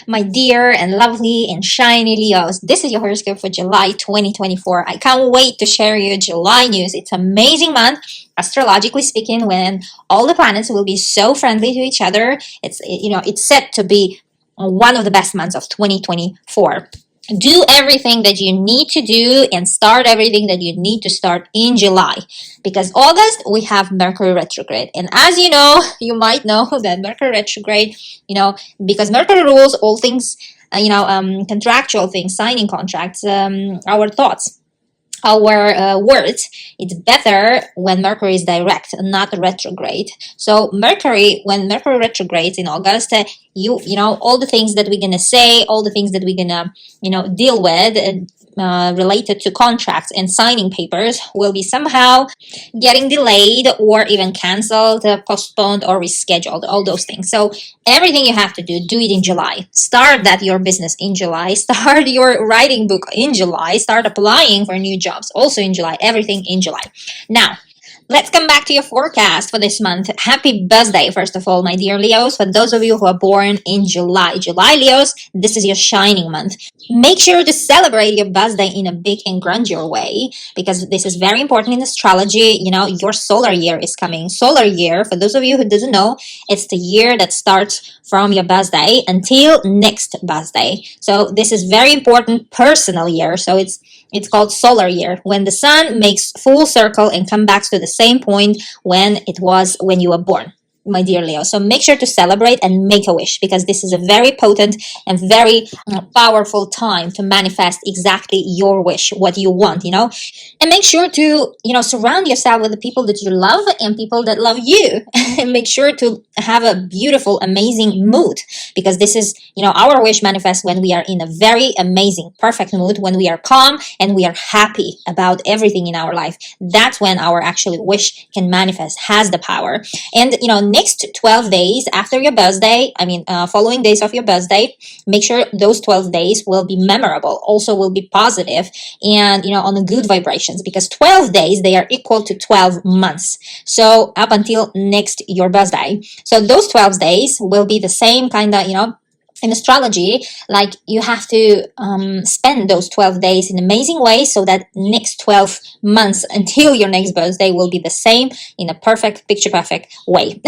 My dear and lovely and shiny Leos, this is your horoscope for July 2024. I can't wait to share your July news. It's an amazing month, astrologically speaking, when all the planets will be so friendly to each other. It's set to be one of the best months of 2024. Do everything that you need to do and start everything that you need to start in July, because August we have Mercury retrograde, and as you know, you might know that Mercury retrograde, because Mercury rules all things, contractual things, signing contracts, our thoughts, our words. It's better when Mercury is direct and not retrograde. So Mercury, when Mercury retrogrades in August, all the things that we're gonna say, all the things that we're gonna deal with, related to contracts and signing papers, will be somehow getting delayed or even canceled, postponed, or rescheduled, all those things. So everything you have to do it in July. Start your business in July. Start your writing book in July. Start applying for new jobs also in July. Everything in July. Now, let's come back to your forecast for this month. Happy birthday, first of all, my dear Leos. For those of you who are born in July, Leos, this is your shining month. Make sure to celebrate your birthday in a big and grandeur way, because this is very important in astrology. Your solar year is coming. Solar year, for those of you who doesn't know, it's the year that starts from your birthday until next birthday. So this is very important personal year. So it's called solar year, when the sun makes full circle and comes back to the same point when it was when you were born, my dear Leo. So make sure to celebrate and make a wish, because this is a very potent and very powerful time to manifest exactly your wish, what you want, and make sure to, surround yourself with the people that you love and people that love you. And make sure to have a beautiful, amazing mood, because this is, our wish manifests when we are in a very amazing, perfect mood, when we are calm and we are happy about everything in our life. That's when our actual wish can manifest, has the power. And, next 12 days after your birthday, following days of your birthday, make sure those 12 days will be memorable, also will be positive and, on the good vibrations, because 12 days, they are equal to 12 months. So up until next your birthday. So those 12 days will be the same kind of, in astrology, like you have to spend those 12 days in amazing ways, so that next 12 months until your next birthday will be the same in a perfect, picture perfect way.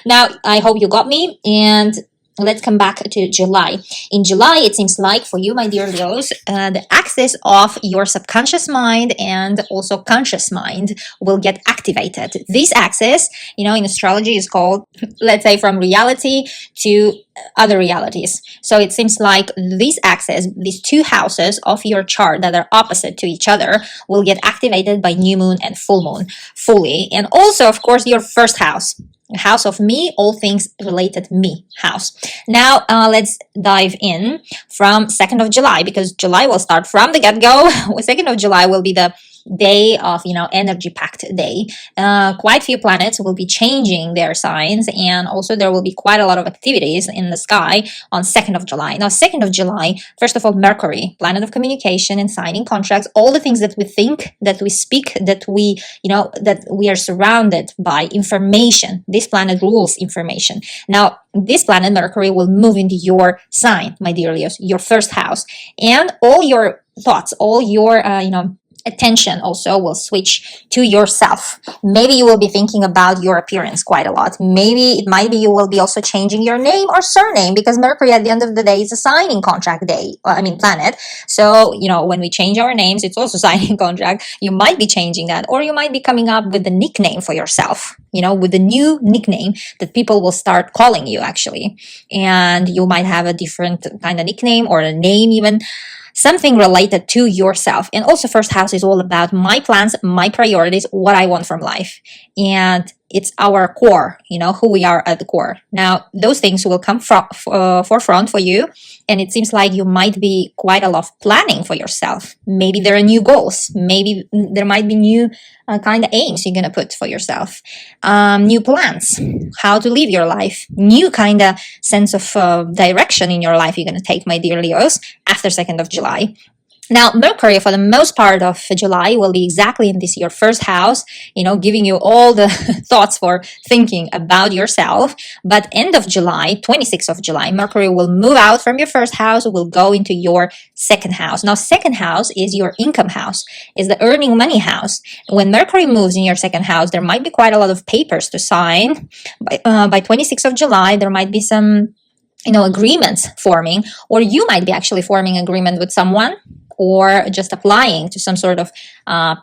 Now, I hope you got me, and let's come back to July. In July, it seems like for you, my dear Leos, the axis of your subconscious mind and also conscious mind will get activated. This axis, in astrology is called, let's say, from reality to other realities. So it seems like this axis, these two houses of your chart that are opposite to each other, will get activated by new moon and full moon fully. And also, of course, your first house. House of me, all things related me house. Now let's dive in from 2nd of July, because July will start from the get-go. 2nd of July will be the day of energy packed day. Quite few planets will be changing their signs, and also there will be quite a lot of activities in the sky on 2nd of July. Now, 2nd of July, first of all, Mercury, planet of communication and signing contracts, all the things that we think, that we speak, that we are surrounded by information. This planet rules information. Now, this planet Mercury will move into your sign, my dear Leos, your first house, and all your thoughts, all your attention also will switch to yourself. Maybe you will be thinking about your appearance quite a lot. Maybe it might be you will be also changing your name or surname, because Mercury at the end of the day is a signing contract planet. So, when we change our names, it's also signing contract. You might be changing that, or you might be coming up with a nickname for yourself, with a new nickname that people will start calling you actually. And you might have a different kind of nickname or a name even, something related to yourself. And also, first house is all about my plans, my priorities, what I want from life. And it's our core, who we are at the core. Now, those things will come forefront for you. And it seems like you might be quite a lot of planning for yourself. Maybe there are new goals. Maybe there might be new kind of aims you're going to put for yourself. New plans, how to live your life. New kind of sense of direction in your life you're going to take, my dear Leos, after 2nd of July. Now, Mercury, for the most part of July, will be exactly in this your first house, giving you all the thoughts for thinking about yourself. But end of July, 26th of July, Mercury will move out from your first house, will go into your second house. Now, second house is your income house, is the earning money house. When Mercury moves in your second house, there might be quite a lot of papers to sign. By 26th of July, there might be some agreements forming, or you might be actually forming agreement with someone, or just applying to some sort of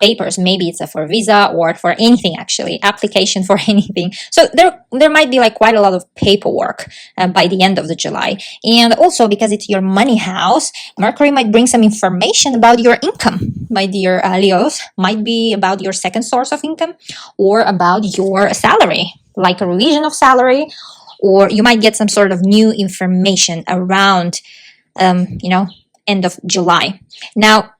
papers. Maybe it's for visa or for anything, actually application for anything. So there might be like quite a lot of paperwork by the end of the July. And also, because it's your money house, Mercury might bring some information about your income, my dear Leos. Might be about your second source of income, or about your salary, like a revision of salary, or you might get some sort of new information around, end of July. Now,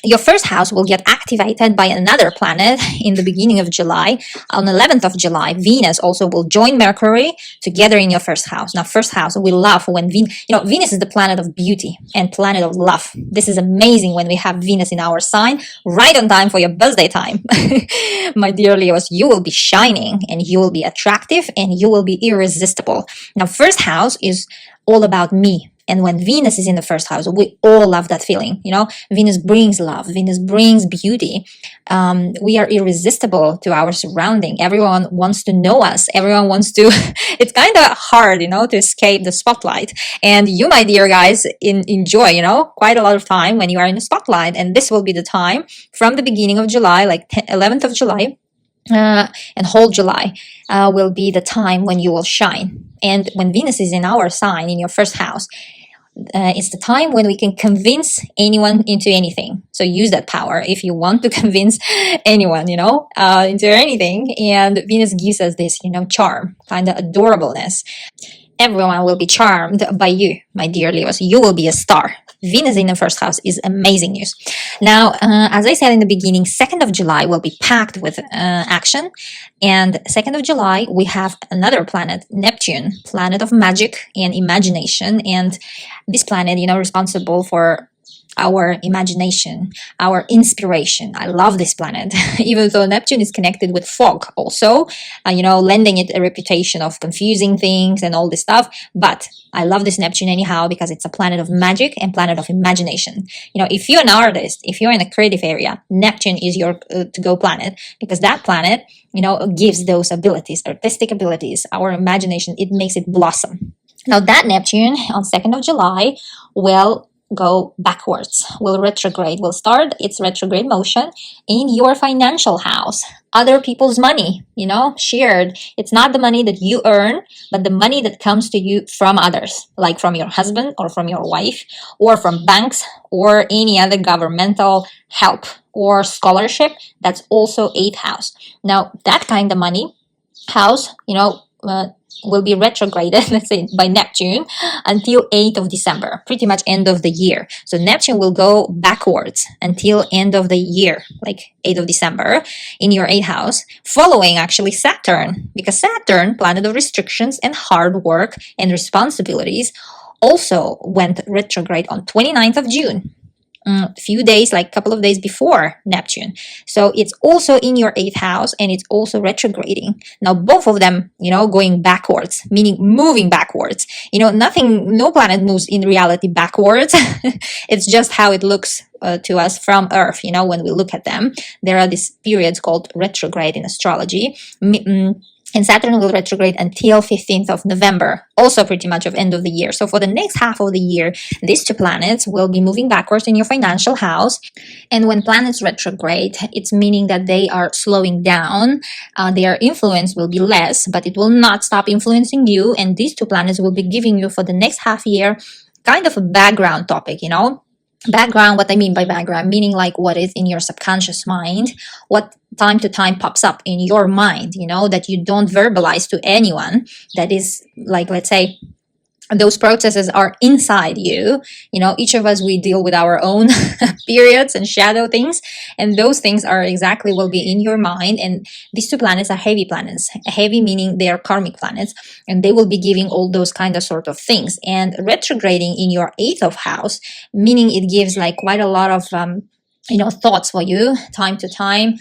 your first house will get activated by another planet in the beginning of July. On 11th of July, Venus also will join Mercury together in your first house. Now, first house, we love when Venus is the planet of beauty and planet of love. This is amazing when we have Venus in our sign, right on time for your birthday time. My dear Leos, you will be shining and you will be attractive and you will be irresistible. Now, first house is all about me. And when Venus is in the first house, we all love that feeling. Venus brings love. Venus brings beauty. We are irresistible to our surrounding. Everyone wants to know us. Everyone wants to, it's kind of hard, to escape the spotlight. And you, my dear guys, enjoy, quite a lot of time when you are in the spotlight. And this will be the time from the beginning of July, like 11th of July, and whole July will be the time when you will shine. And when Venus is in our sign, in your first house, it's the time when we can convince anyone into anything. So use that power if you want to convince anyone, into anything. And Venus gives us this, charm, kind of adorableness. Everyone will be charmed by you, my dear Leos. You will be a star. Venus in the first house is amazing news. Now, as I said in the beginning, 2nd of July will be packed with action. And 2nd of July, we have another planet, Neptune, planet of magic and imagination. And this planet, responsible for our imagination, our inspiration. I love this planet, even though Neptune is connected with fog also, lending it a reputation of confusing things and all this stuff. But I love this Neptune anyhow, because it's a planet of magic and planet of imagination. If you're an artist, if you're in a creative area, Neptune is your to-go planet, because that planet, gives those abilities, artistic abilities, our imagination, it makes it blossom. Now that Neptune on 2nd of July will go backwards, will retrograde, will start its retrograde motion in your financial house. Other people's money, shared. It's not the money that you earn, but the money that comes to you from others, like from your husband or from your wife, or from banks or any other governmental help or scholarship. That's also 8th house. Now, that kind of money house, will be retrograded, let's say, by Neptune until 8th of December, pretty much end of the year. So Neptune will go backwards until end of the year, like 8th of December in your 8th house, following actually Saturn, because Saturn, planet of restrictions and hard work and responsibilities, also went retrograde on 29th of June. Few days, like a couple of days before Neptune. So it's also in your 8th house and it's also retrograding. Now, both of them, going backwards, meaning moving backwards. No planet moves in reality backwards. It's just how it looks to us from Earth. When we look at them, there are these periods called retrograde in astrology. And Saturn will retrograde until 15th of November, also pretty much of end of the year. So for the next half of the year, these two planets will be moving backwards in your financial house. And when planets retrograde, it's meaning that they are slowing down. Their influence will be less, but it will not stop influencing you. And these two planets will be giving you for the next half year kind of a background topic, Background, what I mean by background, meaning like what is in your subconscious mind, what time to time pops up in your mind, that you don't verbalize to anyone. That is like, let's say, those processes are inside you. Each of us, we deal with our own periods and shadow things, and those things are exactly will be in your mind. And these two planets are heavy planets. Heavy meaning they are karmic planets, and they will be giving all those kind of sort of things. And retrograding in your 8th of house, meaning it gives like quite a lot of thoughts for you time to time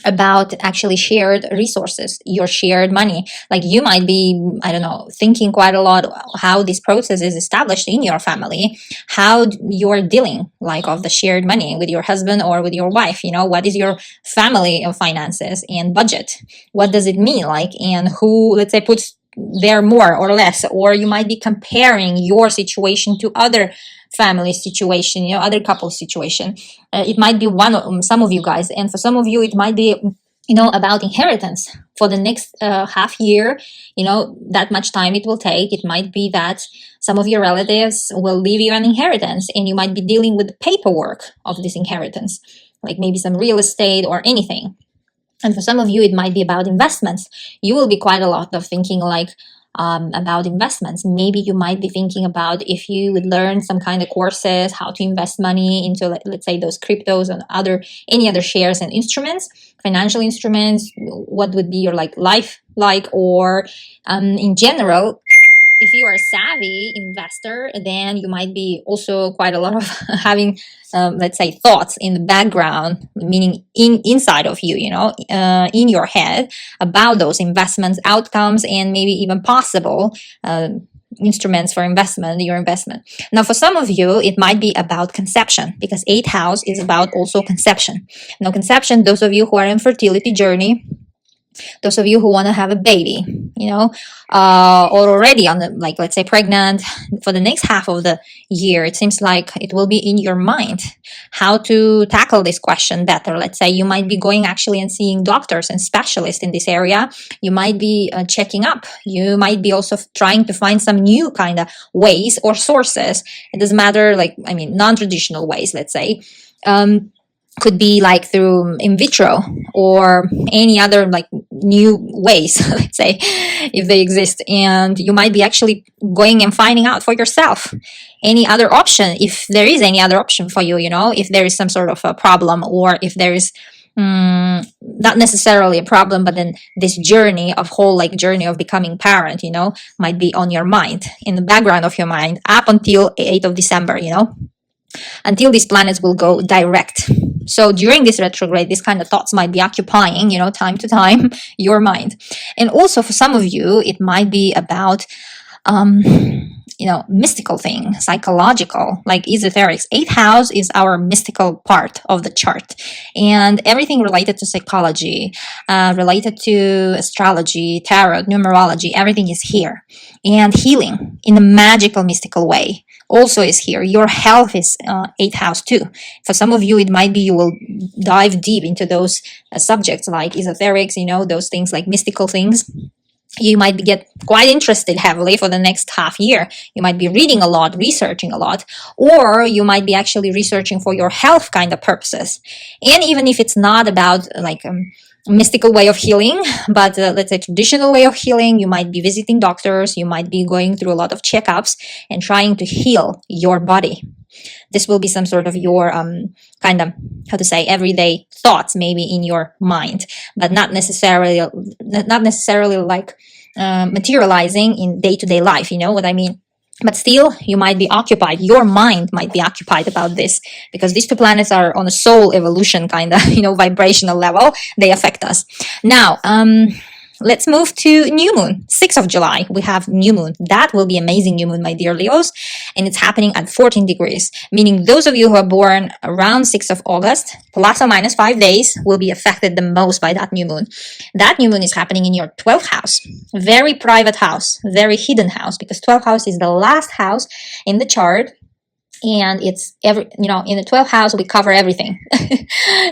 about actually shared resources, your shared money. Like you might be, I don't know, thinking quite a lot how this process is established in your family, how you're dealing like of the shared money with your husband or with your wife. What is your family of finances and budget? What does it mean? Like, and who, let's say, puts there more or less, or you might be comparing your situation to other family situation, other couple situation. It might be some of you guys, and for some of you it might be about inheritance for the next half year. That much time it will take. It might be that some of your relatives will leave you an inheritance, and you might be dealing with the paperwork of this inheritance, like maybe some real estate or anything. And for some of you, it might be about investments. You will be quite a lot of thinking like about investments. Maybe you might be thinking about if you would learn some kind of courses, how to invest money into, let's say, those cryptos and any other shares and instruments, financial instruments. What would be your life like, or in general. If you are a savvy investor, then you might be also quite a lot of having, let's say, thoughts in the background, meaning inside of you, in your head about those investments, outcomes, and maybe even possible instruments for your investment. Now, for some of you, it might be about conception, because 8th house is about also conception. Now, conception, those of you who are in fertility journey, those of you who want to have a baby, or already on the, let's say, pregnant for the next half of the year, it seems like it will be in your mind how to tackle this question better. Let's say you might be going actually and seeing doctors and specialists in this area. You might be checking up. You might be also trying to find some new kind of ways or sources. It doesn't matter, non-traditional ways, let's say. Could be like through in vitro or any other new ways, let's say, if they exist. And you might be actually going and finding out for yourself any other option, if there is any other option for you, if there is some sort of a problem, or if there is not necessarily a problem, but then this journey of journey of becoming parent, might be on your mind, in the background of your mind, up until 8th of December, until these planets will go direct. So during this retrograde, these kind of thoughts might be occupying, time to time, your mind. And also for some of you, it might be about, mystical thing, psychological, like esoterics. 8th house is our mystical part of the chart. And everything related to psychology, related to astrology, tarot, numerology, everything is here. And healing in a magical, mystical way also is here. Your health is 8th house too. For some of you, it might be you will dive deep into those subjects like esoterics, those things like mystical things. You might get quite interested heavily for the next half year. You might be reading a lot, researching a lot, or you might be actually researching for your health kind of purposes. And even if it's not about mystical way of healing, but let's say traditional way of healing, you might be visiting doctors, you might be going through a lot of checkups and trying to heal your body. This will be some sort of your kind of, everyday thoughts maybe in your mind, but not necessarily materializing in day-to-day life, you know what I mean? But still, you might be occupied. Your mind might be occupied about this, because these two planets are on a soul evolution kind of, vibrational level. They affect us. Now, let's move to new moon, 6th of July. We have new moon. That will be amazing new moon, my dear Leos. And it's happening at 14 degrees, meaning those of you who are born around 6th of August, plus or minus 5 days, will be affected the most by that new moon. That new moon is happening in your 12th house, very private house, very hidden house, because 12th house is the last house in the chart. and it's in the 12th house we cover everything.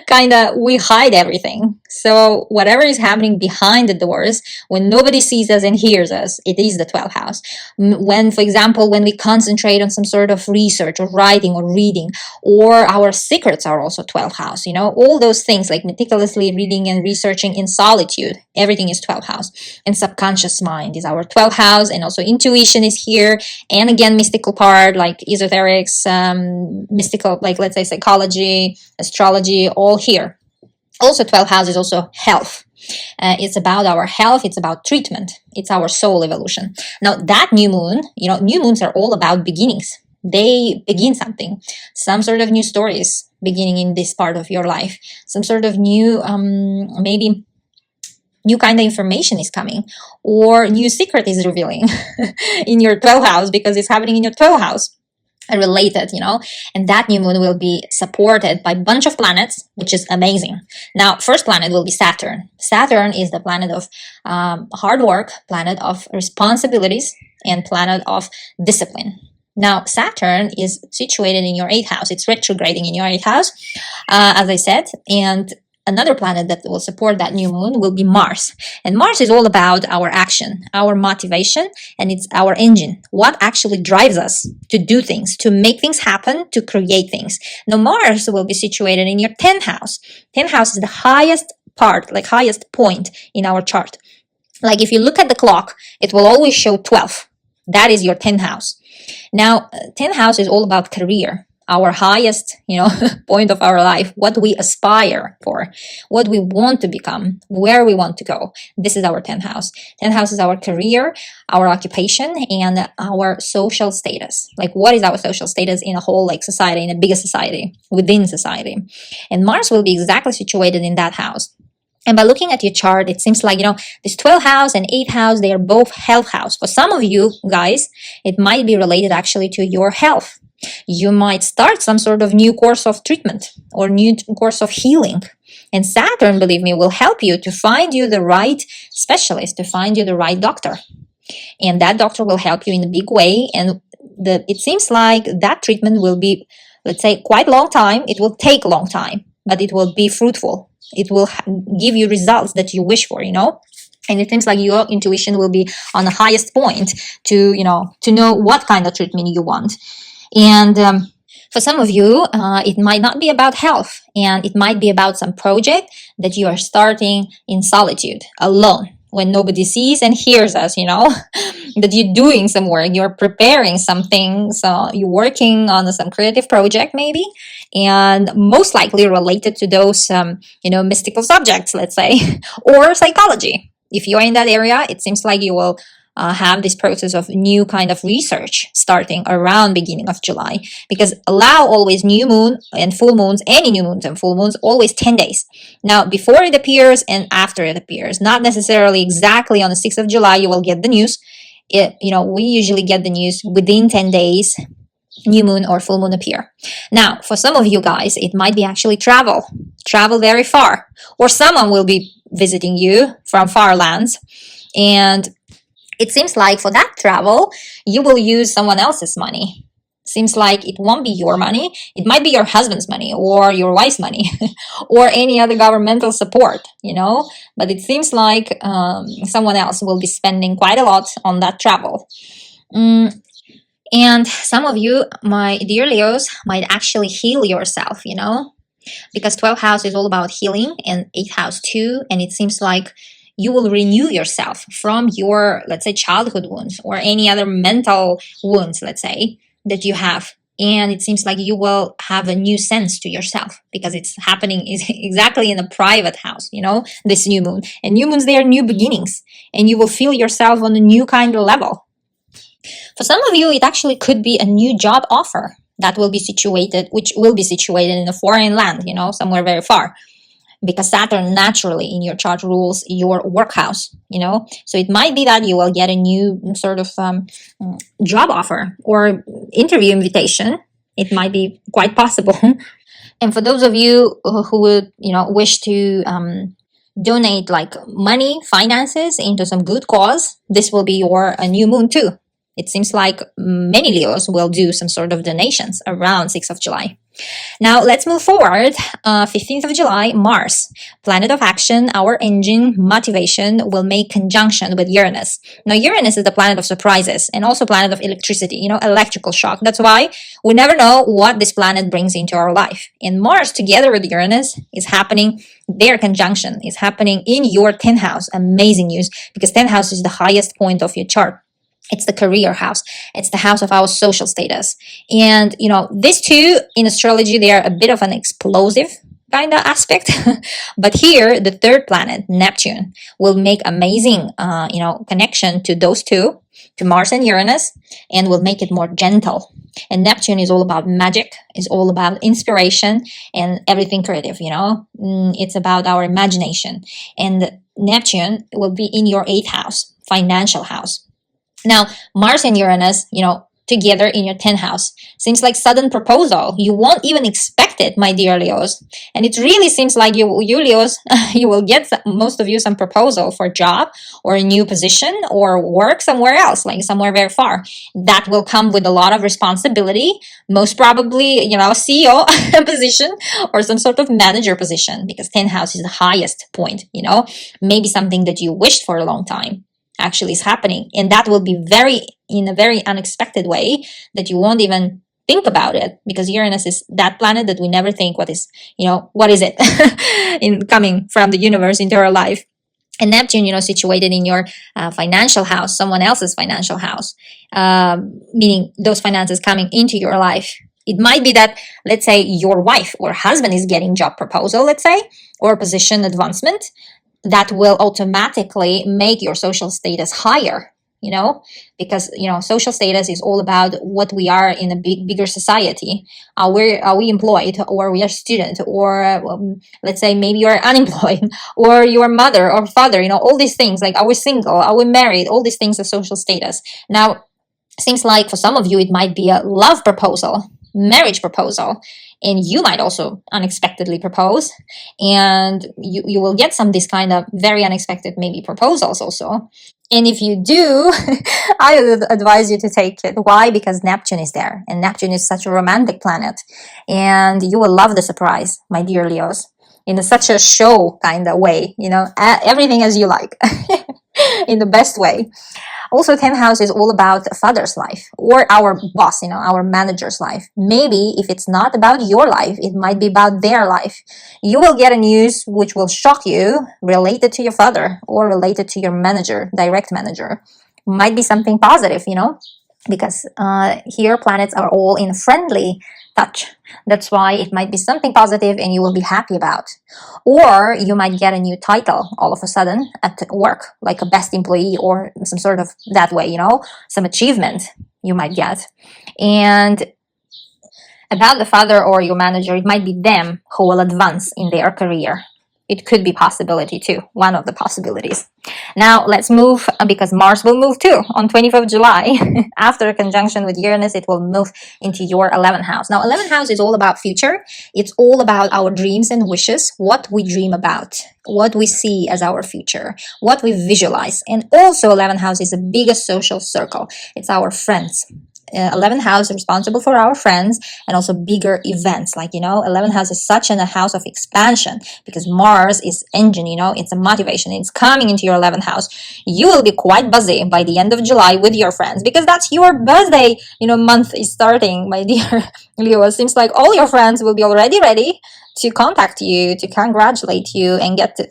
Kind of, we hide everything. So whatever is happening behind the doors, when nobody sees us and hears us, it is the 12th house. When, for example, when we concentrate on some sort of research or writing or reading, or our secrets are also 12th house, all those things, like meticulously reading and researching in solitude, everything is 12th house. And subconscious mind is our 12th house, and also intuition is here, and again, mystical part like esoterics, mystical, like let's say psychology, astrology, all here. Also 12th house is also health. It's about our health, it's about treatment, it's our soul evolution. Now that new moon, new moons are all about beginnings. They begin something, some sort of new stories beginning in this part of your life, some sort of new maybe new kind of information is coming, or new secret is revealing in your 12th house, because it's happening in your 12th house related, and that new moon will be supported by a bunch of planets, which is amazing. Now, first planet will be Saturn. Saturn is the planet of hard work, planet of responsibilities, and planet of discipline. Now, Saturn is situated in your 8th house. It's retrograding in your 8th house, as I said, and another planet that will support that new moon will be Mars. And Mars is all about our action, our motivation, and it's our engine. What actually drives us to do things, to make things happen, to create things. Now, Mars will be situated in your 10th house. 10th house is the highest part, like highest point in our chart. Like if you look at the clock, it will always show 12. That is your 10th house. Now, 10th house is all about career. Our highest, point of our life, what we aspire for, what we want to become, where we want to go. This is our 10th house. 10th house is our career, our occupation, and our social status. Like, what is our social status in a whole, like, society, in a bigger society, within society. And Mars will be exactly situated in that house. And by looking at your chart, it seems like, this 12th house and 8th house, they are both health house. For some of you guys, it might be related actually to your health. You might start some sort of new course of treatment or new course of healing. And Saturn, believe me, will help you to find you the right specialist, to find you the right doctor. And that doctor will help you in a big way. And it seems like that treatment will be, let's say, quite long time. It will take a long time, but it will be fruitful. It will give you results that you wish for, And it seems like your intuition will be on the highest point to know what kind of treatment you want. And for some of you, it might not be about health, and it might be about some project that you are starting in solitude, alone, when nobody sees and hears us, that you're doing some work, you're preparing something, so you're working on some creative project maybe, and most likely related to those, mystical subjects, let's say, or psychology. If you're in that area, it seems like you will have this process of new kind of research starting around beginning of July, because allow always new moon and full moons, any new moons and full moons, always 10 days. Now, before it appears and after it appears, not necessarily exactly on the 6th of July, you will get the news. We usually get the news within 10 days, new moon or full moon appear. Now, for some of you guys, it might be actually travel very far, or someone will be visiting you from far lands. And it seems like for that travel, you will use someone else's money. Seems like it won't be your money. It might be your husband's money or your wife's money or any other governmental support, But it seems like someone else will be spending quite a lot on that travel. And some of you, my dear Leos, might actually heal yourself, Because 12th house is all about healing, and 8th house too. And it seems like you will renew yourself from your, let's say, childhood wounds or any other mental wounds, let's say, that you have. And it seems like you will have a new sense to yourself, because it's happening exactly in a private house, this new moon. And new moons, they are new beginnings, and you will feel yourself on a new kind of level. For some of you, it actually could be a new job offer that will be situated, in a foreign land, somewhere very far. Because Saturn naturally in your chart rules your work house, So it might be that you will get a new sort of job offer or interview invitation. It might be quite possible. And for those of you who would, wish to donate like money, finances into some good cause, this will be a new moon too. It seems like many Leos will do some sort of donations around 6th of July. Now let's move forward. 15th of July, Mars, planet of action, our engine, motivation, will make conjunction with Uranus. Now Uranus is the planet of surprises and also planet of electricity, electrical shock. That's why we never know what this planet brings into our life. And Mars together with Uranus is happening, their conjunction is happening in your 10th house. Amazing news, because 10th house is the highest point of your chart. It's the career house. It's the house of our social status. And, these two in astrology, they are a bit of an explosive kind of aspect. But here, the third planet, Neptune, will make amazing, connection to those two, to Mars and Uranus, and will make it more gentle. And Neptune is all about magic, is all about inspiration and everything creative, It's about our imagination. And Neptune will be in your 8th house, financial house. Now, Mars and Uranus, together in your 10th house, seems like sudden proposal. You won't even expect it, my dear Leos. And it really seems like you Leos, you will get, most of you, some proposal for a job or a new position or work somewhere else, like somewhere very far. That will come with a lot of responsibility, most probably, CEO position or some sort of manager position, because 10th house is the highest point, maybe something that you wished for a long time actually is happening, and that will be in a very unexpected way that you won't even think about it, because Uranus is that planet that we never think what is it in coming from the universe into our life. And Neptune, situated in your financial house, someone else's financial house, meaning those finances coming into your life. It might be that, let's say, your wife or husband is getting job proposal, let's say, or position advancement, that will automatically make your social status higher, because, social status is all about what we are in a bigger society. Are we employed, or we are student, or let's say maybe you're unemployed, or you're mother or father, all these things, like are we single, are we married, all these things are social status. Now, seems like for some of you, it might be a love proposal, marriage proposal, and you might also unexpectedly propose, and you will get this kind of very unexpected maybe proposals also. And if you do, I would advise you to take it. Why? Because Neptune is there, and Neptune is such a romantic planet, and you will love the surprise, my dear Leos, in such a show kind of way, everything as you like, in the best way. Also, 10th house is all about a father's life, or our boss, our manager's life. Maybe if it's not about your life, it might be about their life. You will get a news which will shock you, related to your father or related to your manager, direct manager. Might be something positive, because here planets are all in friendly touch. That's why it might be something positive and you will be happy about. Or you might get a new title all of a sudden at work, like a best employee or some sort of that way, some achievement you might get. And about the father or your manager, it might be them who will advance in their career. It could be possibility too, one of the possibilities. Now let's move, because Mars will move too on 20th of July. After a conjunction with Uranus, it will move into your 11th house. Now 11th house is all about future. It's all about our dreams and wishes, what we dream about, what we see as our future, what we visualize. And also 11th house is the biggest social circle. It's our friends. 11th house is responsible for our friends and also bigger events. 11th house is such a house of expansion, because Mars is engine, it's a motivation. It's coming into your 11th house. You will be quite busy by the end of July with your friends, because that's your birthday, month is starting, my dear Leo. It seems like all your friends will be already ready to contact you, to congratulate you, and get to,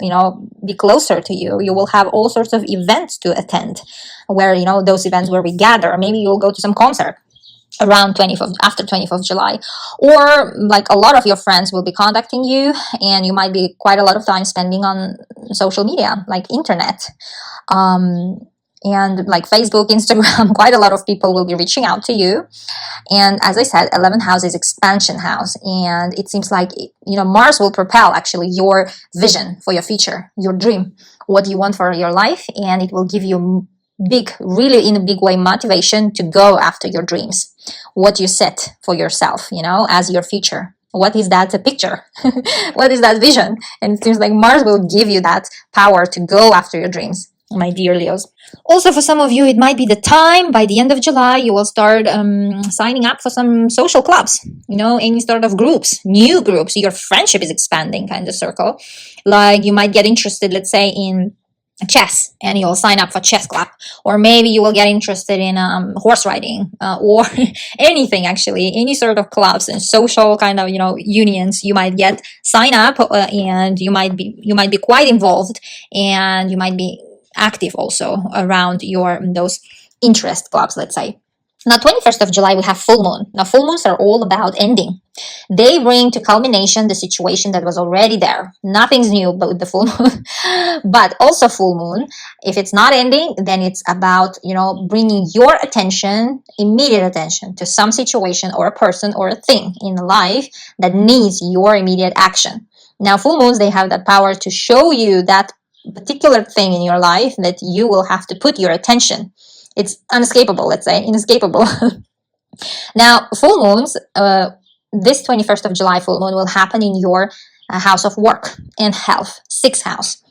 be closer to you. You will have all sorts of events to attend, where, those events where we gather. Maybe you'll go to some concert around after 20th of July, or like a lot of your friends will be contacting you, and you might be quite a lot of time spending on social media, like internet. And like Facebook, Instagram, quite a lot of people will be reaching out to you. And as I said, 11th house is expansion house. And it seems like, Mars will propel actually your vision for your future, your dream, what you want for your life. And it will give you really in a big way, motivation to go after your dreams, what you set for yourself, as your future. What is that picture? What is that vision? And it seems like Mars will give you that power to go after your dreams. my dear Leos. Also, for some of you, it might be the time by the end of July you will start signing up for some social clubs, any sort of groups, new groups. Your friendship is expanding, kind of circle. Like you might get interested, let's say, in chess, and you'll sign up for chess club, or maybe you will get interested in horse riding, or anything, actually, any sort of clubs and social kind of unions. You might get sign up, and you might be quite involved, and you might be active also around your those interest clubs, let's say. Now, 21st of July, we have full moon. Now, full moons are all about ending. They bring to culmination the situation that was already there. Nothing's new but with the full moon. But also full moon, if it's not ending, then it's about, bringing your attention, immediate attention, to some situation or a person or a thing in life that needs your immediate action. Now, full moons, they have that power to show you that particular thing in your life that you will have to put your attention. It's unescapable, let's say, inescapable. Now, full moons, this 21st of July full moon will happen in your house of work and health, 6th house.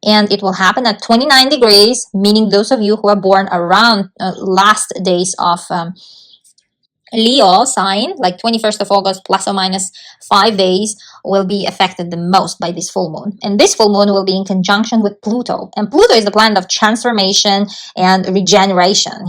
And it will happen at 29 degrees, meaning those of you who are born around last days of Leo sign, like 21st of August plus or minus 5 days, will be affected the most by this full moon. And this full moon will be in conjunction with Pluto. And Pluto is the planet of transformation and regeneration,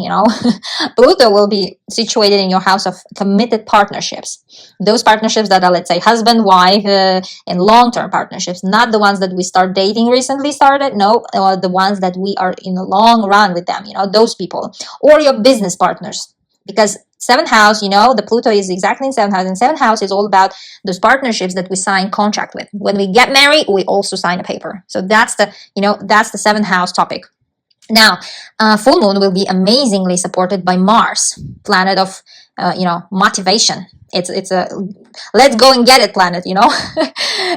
Pluto will be situated in your house of committed partnerships. Those partnerships that are, let's say, husband, wife, and long-term partnerships, not the ones that we start dating recently started, no, the ones that we are in the long run with them, those people. Or your business partners. Because 7th house, the Pluto is exactly in 7th house, and 7th house is all about those partnerships that we sign contract with. When we get married, we also sign a paper. So that's the 7th house topic. Now, full moon will be amazingly supported by Mars, planet of, motivation. It's a let's go and get it planet,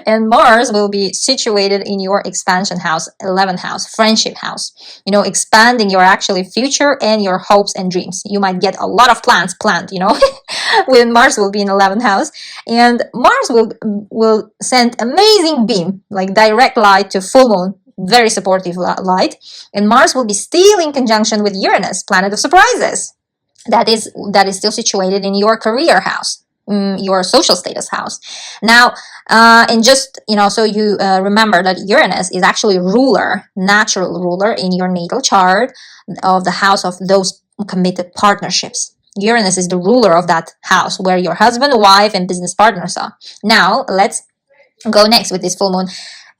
And Mars will be situated in your expansion house, 11th house, friendship house, expanding your actually future and your hopes and dreams. You might get a lot of plans planned, when Mars will be in 11th house, and Mars will send amazing beam, like direct light to full moon, very supportive light, and Mars will be still in conjunction with Uranus, planet of surprises. That is still situated in your career house, your social status house. Now, and just, so you remember that Uranus is actually natural ruler in your natal chart of the house of those committed partnerships. Uranus is the ruler of that house where your husband, wife, and business partners are. Now, let's go next with this full moon.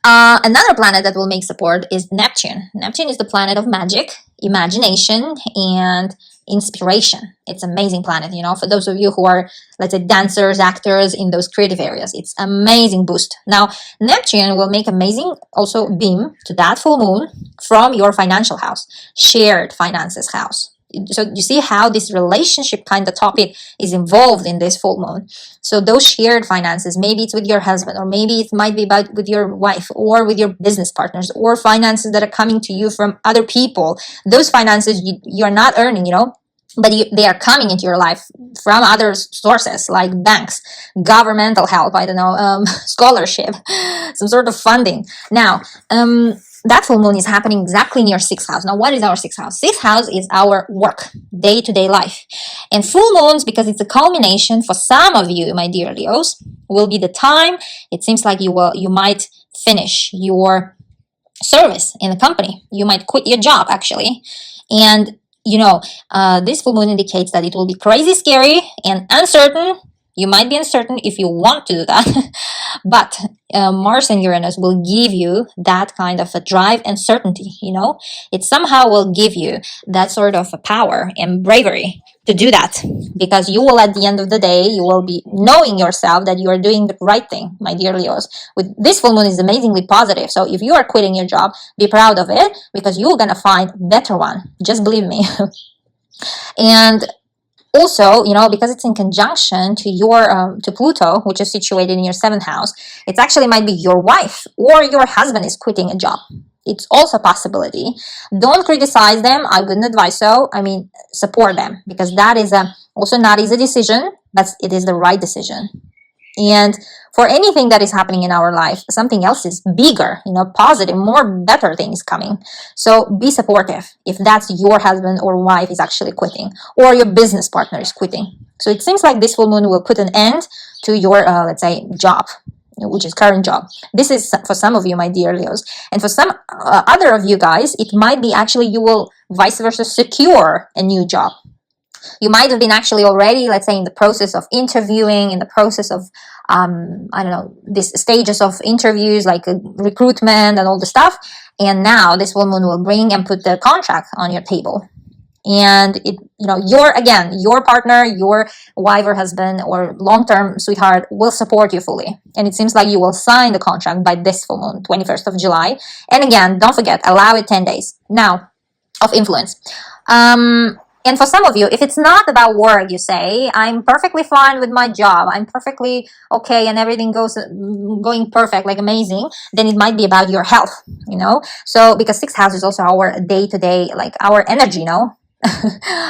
Another planet that will make support is Neptune. Neptune is the planet of magic, imagination, and inspiration. It's an amazing planet, for those of you who are, let's say, dancers, actors in those creative areas. It's amazing boost. Now, Neptune will make amazing also beam to that full moon from your financial house, shared finances house. So you see how this relationship kind of topic is involved in this full moon. So those shared finances, maybe it's with your husband, or maybe it might be with your wife, or with your business partners, or finances that are coming to you from other people. Those finances you're not earning, but they are coming into your life from other sources, like banks, governmental help, I don't know, scholarship, some sort of funding. Now, that full moon is happening exactly in your 6th house. Now, what is our 6th house? 6th house is our work, day-to-day life. And full moons, because it's a culmination for some of you, my dear Leos, will be the time it seems like you might finish your service in the company. You might quit your job, actually. And, this full moon indicates that it will be crazy scary and uncertain. You might be uncertain if you want to do that, but Mars and Uranus will give you that kind of a drive and certainty, It somehow will give you that sort of a power and bravery to do that, because you will, at the end of the day, you will be knowing yourself that you are doing the right thing, my dear Leos. With this full moon is amazingly positive. So if you are quitting your job, be proud of it, because you're going to find a better one. Just believe me. And also, because it's in conjunction to your to Pluto, which is situated in your 7th house, it actually might be your wife or your husband is quitting a job. It's also a possibility. Don't criticize them. I wouldn't advise so. Support them, because that is also not easy decision, but it is the right decision. And for anything that is happening in our life, something else is bigger, positive, more better things coming. So be supportive if that's your husband or wife is actually quitting, or your business partner is quitting. So it seems like this full moon will put an end to your, let's say, job, which is current job. This is for some of you, my dear Leos. And for some other of you guys, it might be actually you will vice versa secure a new job. You might have been actually already, let's say, in the process of interviewing, in the process of, I don't know, these stages of interviews, like recruitment and all the stuff. And now this full moon will bring and put the contract on your table. And your partner, your wife or husband or long-term sweetheart will support you fully. And it seems like you will sign the contract by this full moon, 21st of July. And again, don't forget, allow it 10 days. Now, of influence. And for some of you, if it's not about work, you say, I'm perfectly fine with my job, I'm perfectly okay, and everything going perfect, like amazing, then it might be about your health, So, because sixth house is also our day-to-day, like our energy,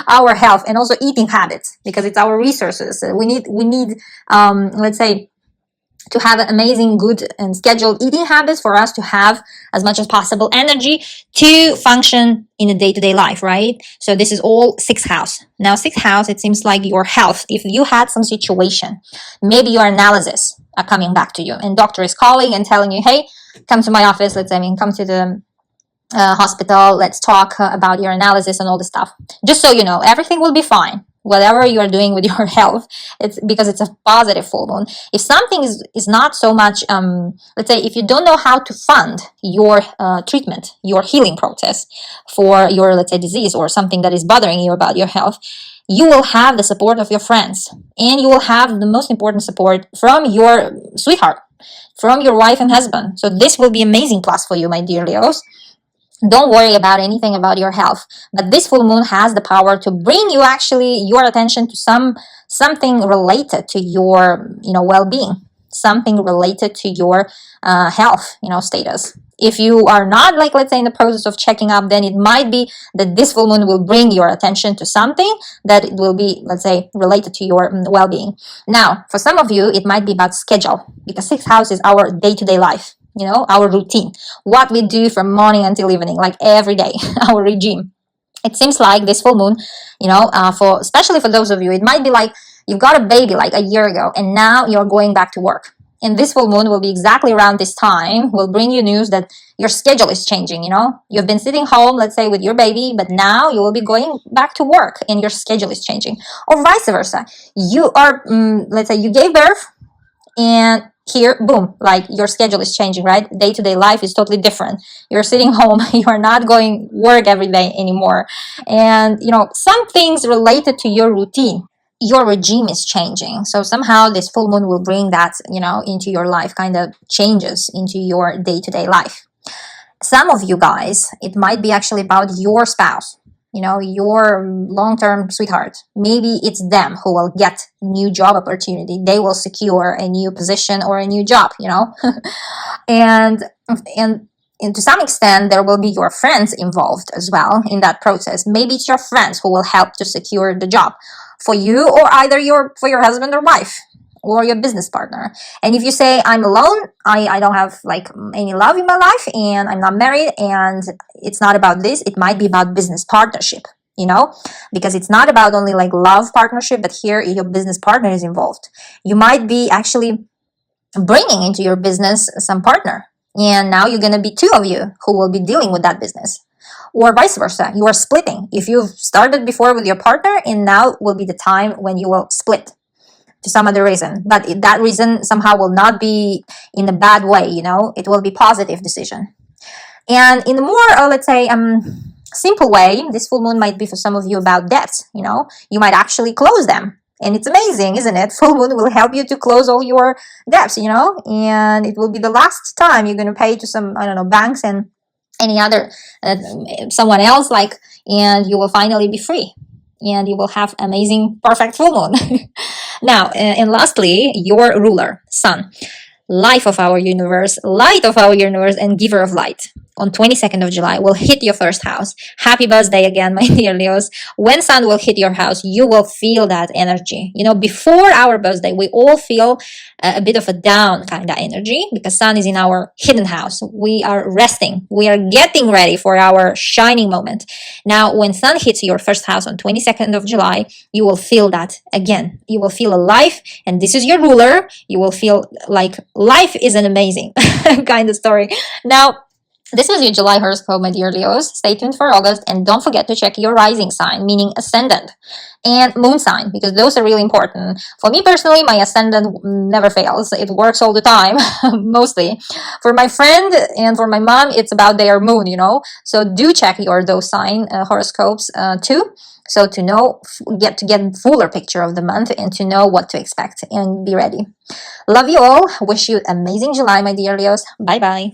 our health, and also eating habits, because it's our resources. We need, let's say, to have amazing, good and scheduled eating habits for us to have as much as possible energy to function in a day-to-day life, right? So this is all sixth house. Now, sixth house, it seems like your health. If you had some situation, maybe your analysis are coming back to you, and doctor is calling and telling you, hey, come to my office. Come to the hospital. Let's talk about your analysis and all the stuff. Just so you know, everything will be fine. Whatever you are doing with your health, it's because it's a positive full moon. If something is not so much, let's say, if you don't know how to fund your treatment, your healing process for your, let's say, disease or something that is bothering you about your health, you will have the support of your friends, and you will have the most important support from your sweetheart, from your wife and husband. So this will be amazing plus for you, my dear Leos. Don't worry about anything about your health, but this full moon has the power to bring you actually your attention to something related to your well-being, something related to your health status. If you are not, like, let's say, in the process of checking up, then it might be that this full moon will bring your attention to something that it will be, let's say, related to your well-being. Now, for some of you, it might be about schedule, because sixth house is our day-to-day life, our routine, what we do from morning until evening, like every day, our regime. It seems like this full moon, especially for those of you, it might be like you've got a baby like a year ago, and now you're going back to work. And this full moon will be exactly around this time, will bring you news that your schedule is changing, You've been sitting home, let's say, with your baby, but now you will be going back to work and your schedule is changing. Or vice versa. You are, let's say, you gave birth, and here, boom, like your schedule is changing, right? Day-to-day life is totally different. You're sitting home, you are not going work every day anymore. And, some things related to your routine, your regime is changing. So somehow this full moon will bring that, into your life, kind of changes into your day-to-day life. Some of you guys, it might be actually about your spouse, your long-term sweetheart. Maybe it's them who will get new job opportunity. They will secure a new position or a new job, and to some extent, there will be your friends involved as well in that process. Maybe it's your friends who will help to secure the job for you, or either for your husband or wife, or your business partner. And if you say, I'm alone, I don't have like any love in my life, and I'm not married, and it's not about this, it might be about business partnership, because it's not about only like love partnership, but here your business partner is involved. You might be actually bringing into your business some partner, and now you're going to be two of you who will be dealing with that business. Or vice versa, you are splitting. If you've started before with your partner, and now will be the time when you will split to some other reason, but that reason somehow will not be in a bad way, it will be positive decision. And in a more, let's say, simple way, this full moon might be for some of you about debts, you might actually close them. And it's amazing, isn't it? Full moon will help you to close all your debts, and it will be the last time you're going to pay to some, I don't know, banks and any other, someone else, and you will finally be free. And you will have amazing, perfect full moon. Now, and lastly, your ruler, sun. life of our universe, light of our universe, and giver of light. On 22nd of July will hit your first house. Happy birthday again, my dear Leos. When sun will hit your house, you will feel that energy. Before our birthday, we all feel a bit of a down kind of energy because sun is in our hidden house. We are resting. We are getting ready for our shining moment. Now, when sun hits your first house on 22nd of July, you will feel that again. You will feel alive, and this is your ruler. You will feel like life is an amazing kind of story. Now, this was your July horoscope, my dear Leos. Stay tuned for August, and don't forget to check your rising sign, meaning ascendant, and moon sign, because those are really important. For me personally, my ascendant never fails. It works all the time, mostly. For my friend and for my mom, it's about their moon, So do check your those sign horoscopes too. So get fuller picture of the month and to know what to expect and be ready. Love you all. Wish you amazing July, my dear Leos. Bye bye.